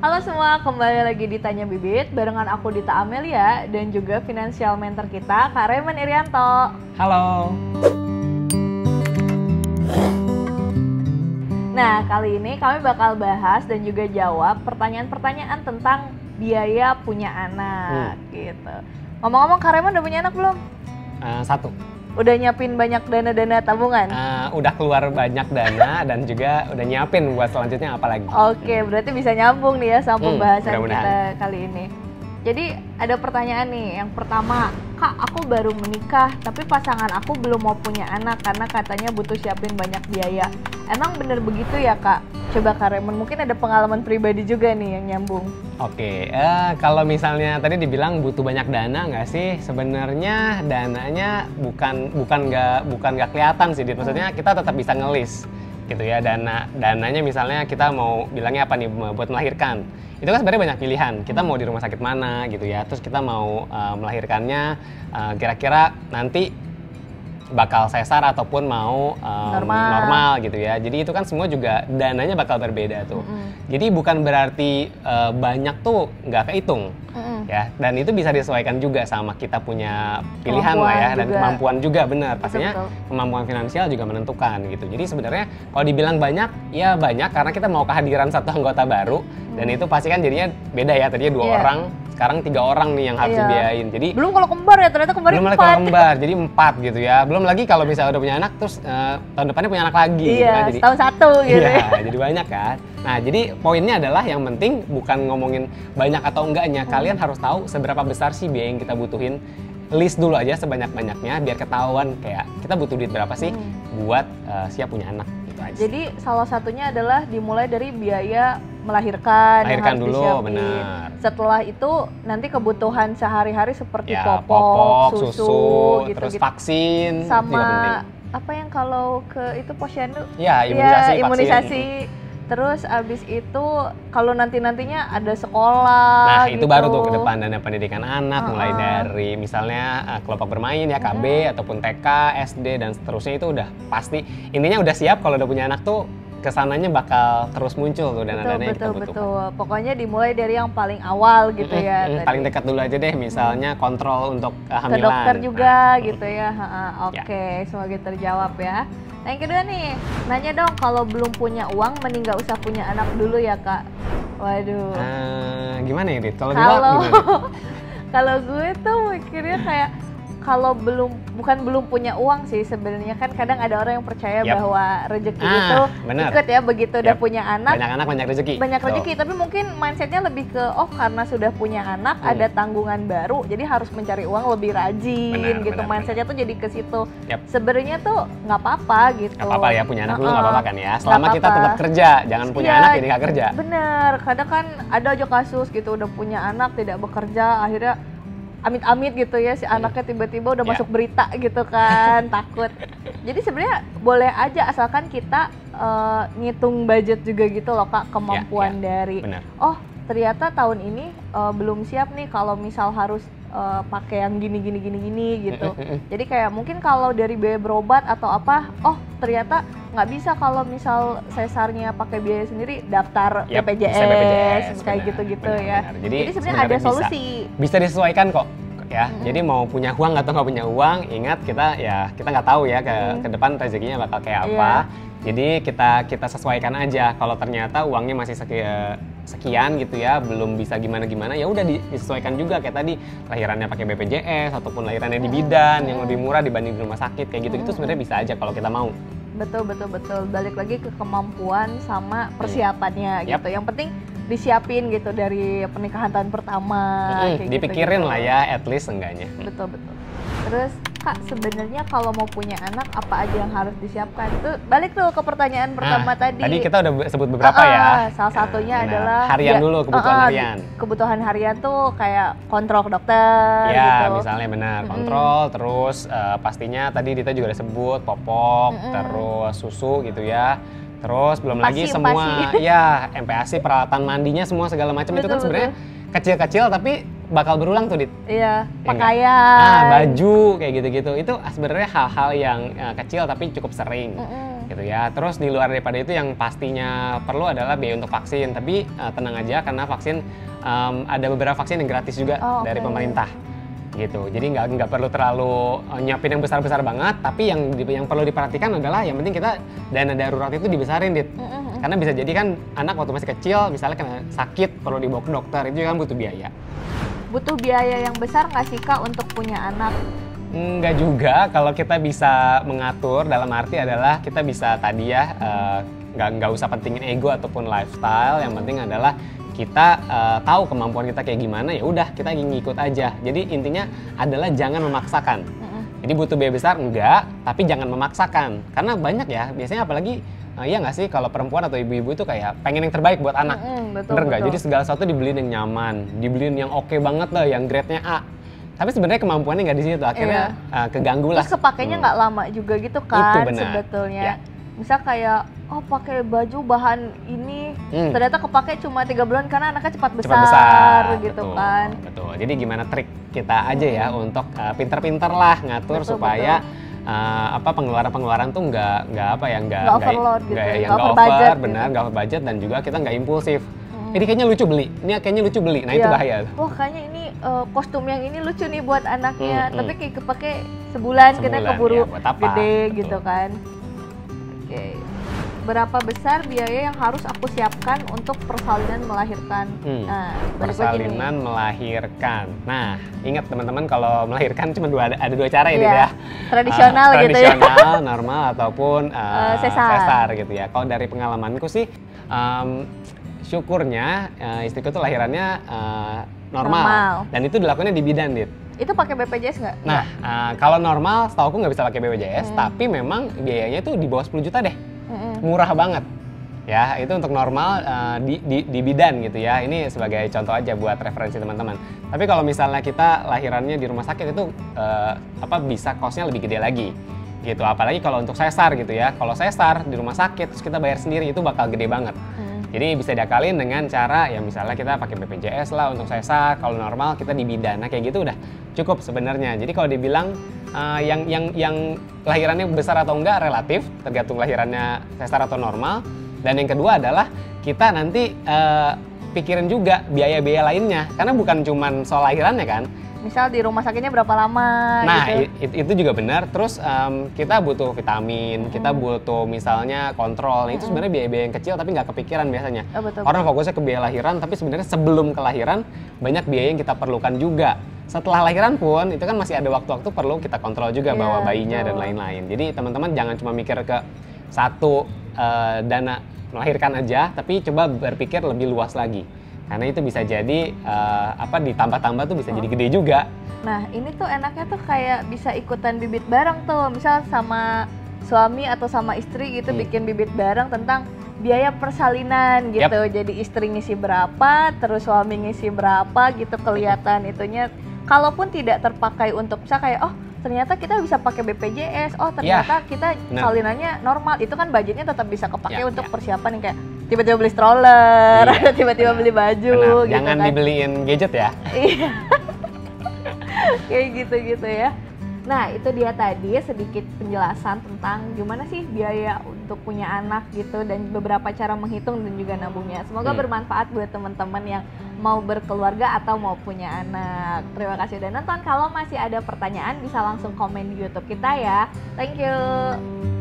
Halo semua, kembali lagi di Tanya Bibit barengan aku Dita Amelia dan juga financial mentor kita Kak Raymond Irianto. Halo. Nah, kali ini kami bakal bahas dan juga jawab pertanyaan-pertanyaan tentang biaya punya anak gitu. Ngomong-ngomong, Kak Raymond udah punya anak belum? Satu. Udah nyiapin banyak dana-dana tabungan? Udah keluar banyak dana dan juga udah nyiapin buat selanjutnya apa lagi. Oke, berarti bisa nyambung nih ya sama pembahasan mudah-mudahan kita kali ini. Jadi ada pertanyaan nih, yang pertama, Kak aku baru menikah tapi pasangan aku belum mau punya anak karena katanya butuh siapin banyak biaya. Emang bener begitu ya Kak? Coba Kak Raymond, mungkin ada pengalaman pribadi juga nih yang nyambung. Oke, kalau misalnya tadi dibilang butuh banyak dana nggak sih? Sebenarnya dananya bukan nggak kelihatan sih, maksudnya kita tetap bisa ngelis gitu ya. Dananya misalnya kita mau bilangnya apa nih buat melahirkan. Itu kan sebenarnya banyak pilihan. Kita mau di rumah sakit mana gitu ya. Terus kita mau melahirkannya kira-kira nanti bakal sesar ataupun mau normal gitu ya. Jadi itu kan semua juga dananya bakal berbeda tuh. Jadi bukan berarti banyak tuh nggak kehitung ya. Dan itu bisa disesuaikan juga sama kita punya pilihan lah ya, dan kemampuan juga, benar. Pastinya kemampuan finansial juga menentukan gitu. Jadi sebenarnya kalau dibilang banyak, ya banyak karena kita mau kehadiran satu anggota baru dan itu pasti kan jadinya beda ya. Tadinya 2 orang, sekarang 3 orang nih yang harus dibiayain. Jadi belum kalau kembar ya, ternyata kembar 4. Belum lagi kalau kembar, jadi 4 gitu ya. Belum lagi kalau misalnya udah punya anak terus tahun depannya punya anak lagi gitu kan. Jadi setahun 1 gitu. Iya, jadi banyak kan. Nah, jadi poinnya adalah yang penting bukan ngomongin banyak atau enggaknya. Kalian harus tahu seberapa besar sih biaya yang kita butuhin. List dulu aja sebanyak-banyaknya biar ketahuan kayak kita butuh duit berapa sih buat siap punya anak gitu aja. Jadi salah satunya adalah dimulai dari biaya melahirkan yang harus dulu, disiapin. benar. Setelah itu nanti kebutuhan sehari-hari seperti Ya, popok, susu gitu, terus vaksin sama juga penting. apa yang kalau ke itu posyandu? Ya, imunisasi, imunisasi. Terus abis itu kalau nantinya ada sekolah. Nah, gitu. itu baru tuh ke depan dana pendidikan anak, mulai dari misalnya kelompok bermain ya, KB ataupun TK, SD dan seterusnya. Itu udah pasti. Intinya udah siap kalau udah punya anak tuh kesananya bakal terus muncul tuh dana-dana yang kita butuhkan. Betul. Pokoknya dimulai dari yang paling awal gitu ya. Paling dekat dulu aja deh, misalnya kontrol untuk kehamilan. Ke dokter juga gitu ya. Oke, semoga terjawab ya. Nah, yang kedua nih, nanya dong kalau belum punya uang mending gak usah punya anak dulu ya Kak. Waduh. Gimana ya Dit? Kalau kalau gue tuh mikirnya kayak kalau bukan punya uang sih sebenarnya, kan kadang ada orang yang percaya bahwa rezeki itu ikut ya begitu udah punya anak. Banyak anak banyak rezeki. Banyak rezeki, tapi mungkin mindsetnya lebih ke karena sudah punya anak ada tanggungan baru, jadi harus mencari uang lebih rajin gitu. Mindsetnya tuh jadi ke situ. Sebenarnya tuh nggak apa-apa gitu. Nggak apa-apa ya punya anak dulu, nggak apa-apa kan ya. Selama kita tetap kerja, jangan punya anak jadi nggak kerja. Bener, kadang kan ada aja kasus gitu udah punya anak tidak bekerja, akhirnya amit-amit gitu ya si anaknya tiba-tiba udah masuk berita gitu kan. Takut. Jadi sebenarnya boleh aja asalkan kita ngitung budget juga gitu loh Kak, kemampuan dari ternyata tahun ini belum siap nih kalau misal harus pakai yang gini gitu. Jadi kayak mungkin kalau dari biaya berobat atau apa, ternyata nggak bisa kalau misal sesarnya pakai biaya sendiri, daftar BPJS kayak gitu-gitu ya. Jadi sebenarnya ada solusi. Bisa disesuaikan kok ya. Jadi mau punya uang atau nggak punya uang, ingat kita nggak tahu ya ke depan rezekinya bakal kayak apa. Jadi kita sesuaikan aja. Kalau ternyata uangnya masih sekian gitu ya, belum bisa gimana-gimana, ya udah disesuaikan juga kayak tadi lahirannya pakai BPJS ataupun lahirannya di bidan yang lebih murah dibanding di rumah sakit kayak gitu. Itu sebenarnya bisa aja kalau kita mau. Betul. Balik lagi ke kemampuan sama persiapannya gitu. Yang penting disiapin gitu dari pernikahan tahun pertama. Dipikirin lah ya, at least enggaknya. Betul. Terus Kak, sebenarnya kalau mau punya anak apa aja yang harus disiapkan? Tuh balik tuh ke pertanyaan pertama tadi. Tadi kita udah sebut beberapa ya. Salah satunya adalah harian dulu, kebutuhan harian. Kebutuhan harian tuh kayak kontrol ke dokter gitu. Misalnya benar, kontrol, terus pastinya tadi Dita juga udah sebut popok, terus susu gitu ya. Terus belum lagi semua MPASI, peralatan mandinya semua segala macam itu kan sebenarnya kecil-kecil tapi bakal berulang tuh Dit. Iya, pakaian, baju kayak gitu-gitu. Itu sebenarnya hal-hal yang kecil tapi cukup sering. gitu ya. Terus di luar daripada itu yang pastinya perlu adalah biaya untuk vaksin. Tapi tenang aja karena vaksin ada beberapa vaksin yang gratis juga dari pemerintah gitu. Jadi nggak perlu terlalu nyiapin yang besar-besar banget. Tapi yang perlu diperhatikan adalah yang penting kita dana darurat itu dibesarin, Dit. Karena bisa jadi kan anak waktu masih kecil misalnya kena sakit perlu dibawa ke dokter, itu kan butuh biaya. Butuh biaya yang besar nggak sih Kak untuk punya anak? Enggak juga, kalau kita bisa mengatur dalam arti adalah kita bisa tadi ya nggak usah pentingin ego ataupun lifestyle, yang penting adalah kita tahu kemampuan kita kayak gimana, ya udah kita ngikut aja. Jadi intinya adalah jangan memaksakan. Jadi butuh biaya besar enggak, tapi jangan memaksakan. Karena banyak ya, biasanya apalagi iya nggak sih kalau perempuan atau ibu-ibu itu kayak pengen yang terbaik buat anak. Bener nggak? Jadi segala sesuatu dibeliin yang nyaman, dibeliin yang oke banget lah, yang grade-nya A. Tapi sebenarnya kemampuannya nggak di situ, akhirnya keganggu lah. Terus kepakainya nggak lama juga gitu kan, itu sebetulnya. Ya. Misal kayak, oh pakai baju bahan ini, ternyata kepake cuma 3 bulan karena anaknya cepat besar gitu betul, kan. Betul. Jadi gimana trik kita aja ya untuk pinter-pinter lah ngatur supaya pengeluaran tuh nggak overload gitu, nggak over over, budget, benar, nggak over budget, dan juga kita nggak impulsif. Ini kayaknya lucu beli, nah itu bahaya. Wah kayaknya ini kostum yang ini lucu nih buat anaknya, tapi kayak kepake sebulan kita keburu gede. Betul. Gitu kan. Oke. Berapa besar biaya yang harus aku siapkan untuk persalinan melahirkan? Nah, persalinan melahirkan. Nah, ingat teman-teman kalau melahirkan cuma ada dua cara ya. Tradisional gitu ya. Tradisional, normal ataupun sesar gitu ya. Kalau dari pengalamanku sih syukurnya istriku tuh lahirannya normal. Dan itu dilakukannya di bidan, Dit. Itu pakai BPJS nggak? Nah, kalau normal setahu aku nggak bisa pakai BPJS, tapi memang biayanya tuh di bawah 10 juta deh. Murah banget. Ya, itu untuk normal di bidan gitu ya. Ini sebagai contoh aja buat referensi teman-teman. Tapi kalau misalnya kita lahirannya di rumah sakit itu bisa costnya lebih gede lagi. Gitu, apalagi kalau untuk sesar gitu ya. Kalau sesar di rumah sakit terus kita bayar sendiri itu bakal gede banget. Jadi bisa diakalin dengan cara ya misalnya kita pakai BPJS lah untuk sesar, kalau normal kita di bidan. Nah kayak gitu udah cukup sebenarnya. Jadi kalau dibilang yang lahirannya besar atau enggak relatif, tergantung lahirannya sesar atau normal. Dan yang kedua adalah kita nanti pikirin juga biaya-biaya lainnya, karena bukan cuman soal lahirannya kan. Misal di rumah sakitnya berapa lama gitu. Itu juga benar. Terus kita butuh vitamin, kita butuh misalnya kontrol. Itu sebenarnya biaya-biaya yang kecil tapi nggak kepikiran biasanya. Betul. Orang fokusnya ke biaya lahiran, tapi sebenarnya sebelum kelahiran banyak biaya yang kita perlukan juga. Setelah lahiran pun itu kan masih ada waktu-waktu perlu kita kontrol juga bawa bayinya dan lain-lain. Jadi teman-teman jangan cuma mikir ke satu dana melahirkan aja, tapi coba berpikir lebih luas lagi. Karena itu bisa jadi ditambah-tambah tuh bisa jadi gede juga. Nah ini tuh enaknya tuh kayak bisa ikutan bibit bareng tuh. Misal gitu, suami atau sama istri gitu bikin bibit bareng tentang biaya persalinan gitu. Jadi istri ngisi berapa, terus suami ngisi berapa gitu, kelihatan itunya. Kalaupun tidak terpakai untuk misal kayak ternyata kita bisa pakai BPJS, ternyata kita salinannya normal, itu kan budgetnya tetap bisa kepake untuk persiapan yang kayak tiba-tiba beli stroller, atau tiba-tiba beli baju. Gitu jangan kan. Dibeliin gadget ya. Iya. Kayak gitu-gitu ya. Nah itu dia tadi sedikit penjelasan tentang gimana sih biaya untuk punya anak gitu, dan beberapa cara menghitung dan juga nabungnya. Semoga bermanfaat buat teman-teman yang mau berkeluarga atau mau punya anak. Terima kasih udah nonton. Kalau masih ada pertanyaan bisa langsung komen di YouTube kita ya. Thank you.